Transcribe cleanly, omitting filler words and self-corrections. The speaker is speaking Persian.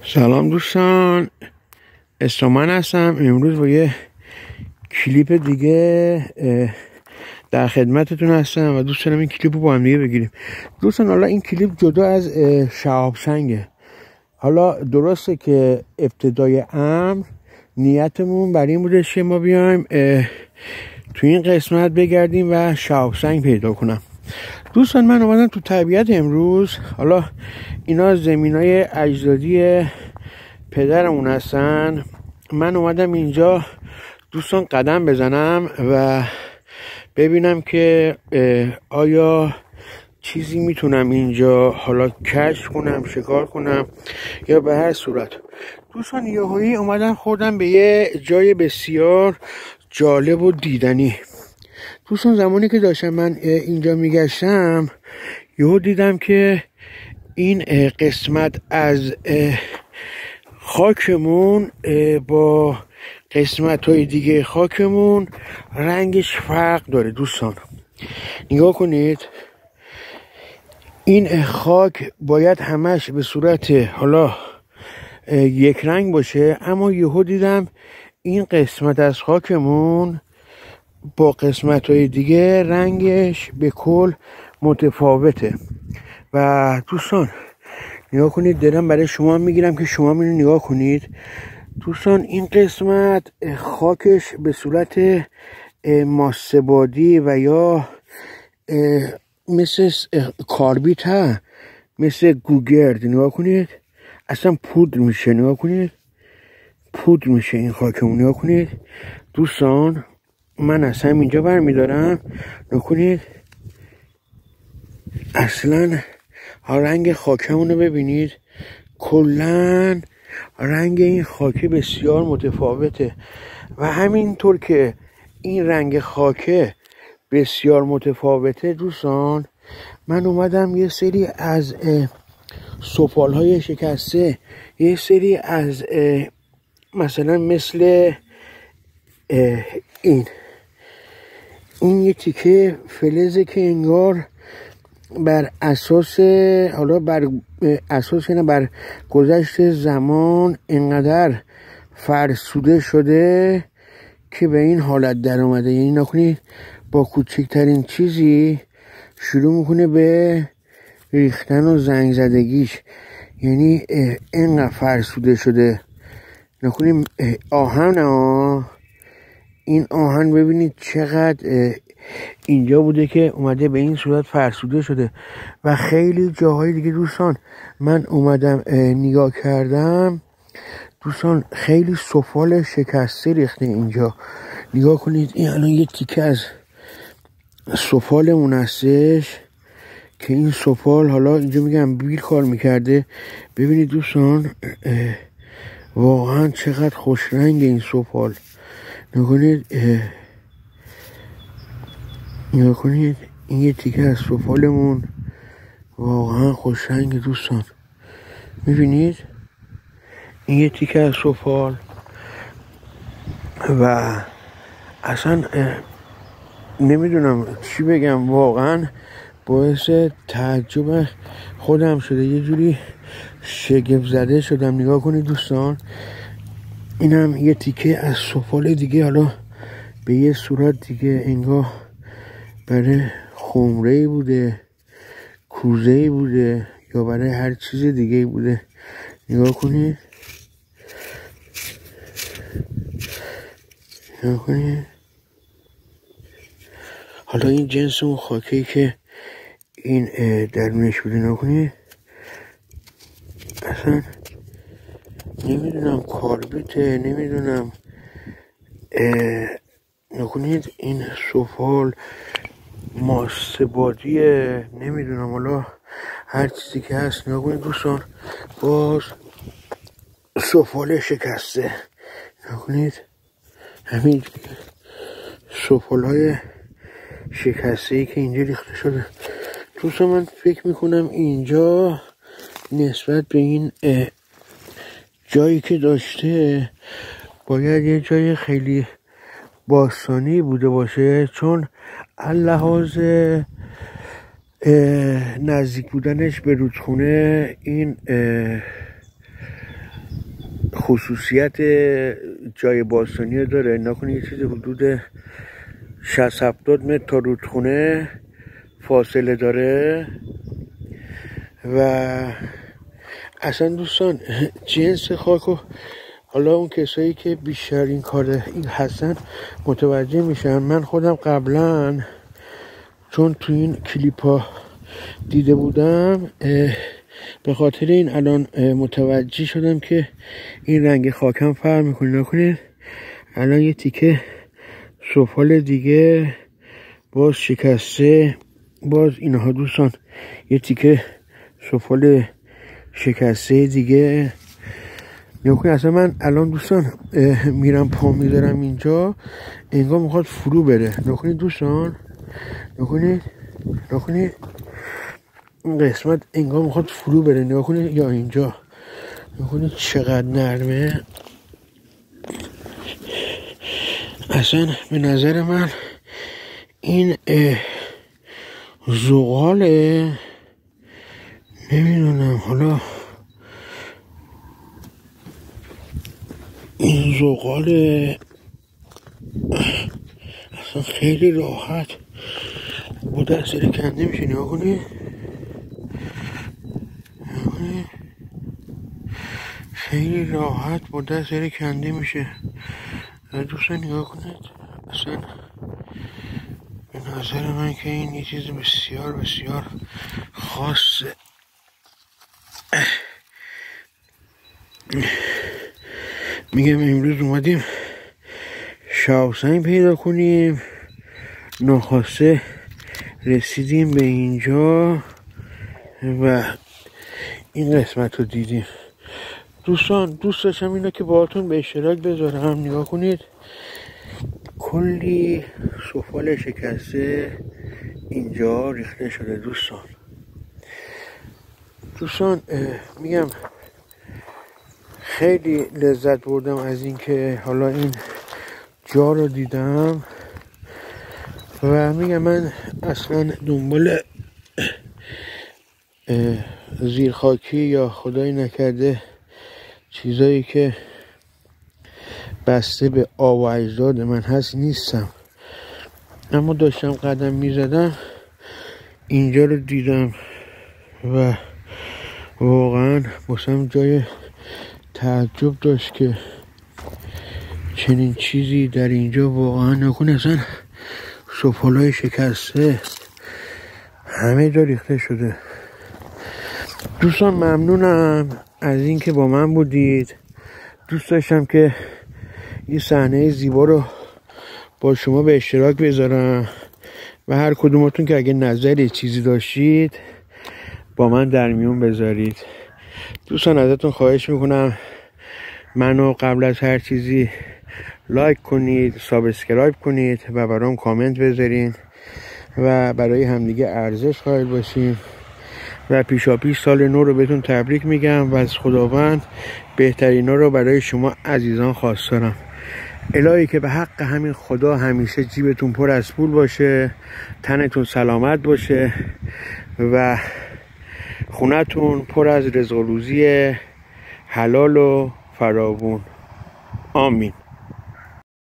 سلام دوستان، استومن هستم. امروز با یه کلیپ دیگه در خدمتتون هستم و دوست دارم این کلیپ رو با هم دیگه بگیریم. دوستان حالا این کلیپ جدا از شهاب سنگه. حالا درسته که ابتدای امر نیتمون برای این بودش که ما بیایم تو این قسمت بگردیم و شهاب سنگ پیدا کنم. دوستان من اومدم تو طبیعت امروز. حالا اینا زمینای اجدادی پدرمون هستن. من اومدم اینجا دوستان قدم بزنم و ببینم که آیا چیزی میتونم اینجا حالا کشف کنم، شکار کنم یا به هر صورت. دوستان یهویی اومدم خوردم به یه جای بسیار جالب و دیدنی. دوستان زمانی که داشتم من اینجا میگشتم یهو دیدم که این قسمت از خاکمون با قسمت های دیگه خاکمون رنگش فرق داره. دوستان نگاه کنید، این خاک باید همش به صورت حالا یک رنگ باشه، اما یهو دیدم این قسمت از خاکمون با قسمت های دیگه رنگش به کل متفاوته. و دوستان نگاه کنید، دارم برای شما میگیرم که شما اینو نگاه کنید. دوستان این قسمت خاکش به صورت ماسه‌بادی و یا مثل کاربیت ها، مثل گوگرد. نگاه کنید اصلا پودر میشه. نگاه کنید پودر میشه این خاکمون. نگاه کنید دوستان، من از همینجا برمیدارم. نگاه کنید اصلا رنگ خاکمون رو ببینید، کلن رنگ این خاک بسیار متفاوته. و همینطور که این رنگ خاک بسیار متفاوته دوستان، من اومدم یه سری از سفال های شکسته، یه سری از مثلا مثل این یه تیکه فلزه که انگار بر اساس حالا بر اساس نه بر گذشت زمان اینقدر فرسوده شده که به این حالت در اومده. یعنی نکنید با کوچکترین چیزی شروع میکنه به ریختن و زنگ زدگیش، یعنی اینقدر فرسوده شده. نکنید آهن این آهن ببینید چقدر اینجا بوده که اومده به این صورت فرسوده شده. و خیلی جاهای دیگه دوستان من اومدم نگاه کردم، دوستان خیلی سفال شکسته ریخته اینجا. نگاه کنید این الان یه تیکه از سفالمون هستش که این سفال حالا اینجا میگم بیل کار میکرده. ببینید دوستان واقعا چقدر خوش رنگ این سفال. نگاه کنید این یه تیکه از سفالمون واقعا خوش رنگ دوستان. میبینید این یه تیکه از سفال و اصلا نمیدونم چی بگم، واقعا باعث تعجب خودم شده، یه جوری شگفت زده شدم. نگاه کنید دوستان اینم یه تیکه از سفال دیگه، حالا به یه صورت دیگه انگار برای خمره‌ای بوده، کوزه‌ای بوده یا برای هر چیز دیگه بوده. نگاه کنید حالا این جنس اون خاکی که این درونش بوده. نگاه کنید اصلا نمیدونم کاربیته، نمیدونم. نکنید این سفال ماسه‌بادیه، نمیدونم حالا هر چیزی که هست. نگاه کنید دوستان باز سفال شکسته. نگاه کنید همین سفال های شکسته ای که اینجا ریخته شده. دوستان من فکر میکنم اینجا نسبت به این جایی که داشته باید یه جای خیلی باستانی بوده باشه، چون لحاظ نزدیک بودنش به رودخونه این خصوصیت جای باستانی داره. نکنه یه چیزی حدود 60-70 متر تا رودخونه فاصله داره و اصلا دوستان جنس خاک و حالا اون کسایی که بیشتر این کار این هستن متوجه میشن. من خودم قبلا چون تو این کلیپ ها دیده بودم به خاطر این الان متوجه شدم که این رنگ خاکم فرق میکنه. نکنید الان یه تیکه سفال دیگه باز شکسته، باز اینها دوستان یه تیکه سفال شکسته دیگه. نکنید اصلا من الان دوستان میرم پا میذارم اینجا انگار میخواد فرو بره. نکنید دوستان، نکنید این قسمت انگار میخواد فرو بره. نگاه کنید یا اینجا نگاه کنید چقدر نرمه. اصلا به نظر من این زغاله، نمیدونم حالا این زغاله اصلا خیلی راحت با دست کنده میشه. نگاه کنید خیلی راحت با دست کنده میشه. دوستان نگاه کنید اصلا به نظر من که این یه چیز بسیار بسیار خاصه. میگم امروز اومدیم شاوسنگ پیدا کنیم، ناخواسته رسیدیم به اینجا و این قسمت رو دیدیم. دوستان دوست داشتم اینا که باهاتون به اشتراک بذارم. نگاه کنید کلی سفال شکسته اینجا ریخته شده. دوستان میگم خیلی لذت بردم از اینکه حالا این جا رو دیدم و میگم من اصلا دنبال زیرخاکی یا خدایی نکرده چیزایی که بسته به آب و اجداد من هست نیستم، اما داشتم قدم میزدم اینجا رو دیدم و واقعا باسم جای تعجب داشت که چنین چیزی در اینجا واقعا نکنه. اصلا سفالای شکسته همه جا ریخته شده. دوستان ممنونم از اینکه با من بودید. دوست داشتم که این صحنه زیبا رو با شما به اشتراک بذارم و هر کدومتون که اگه نظری چیزی داشتید با من در میون بذارید. دوستان ازتون خواهش میکنم منو قبل از هر چیزی لایک کنید، سابسکرایب کنید و برام کامنت بذارین و برای همدیگه ارزش قائل باشیم و پیشاپیش سال نو رو بهتون تبریک میگم و از خداوند بهترینا رو برای شما عزیزان خواستارم. الهی که به حق همین خدا همیشه جیبتون پر از پول باشه، تنتون سلامت باشه و خونتون پر از رزق و روزی حلال و فراوون. آمین.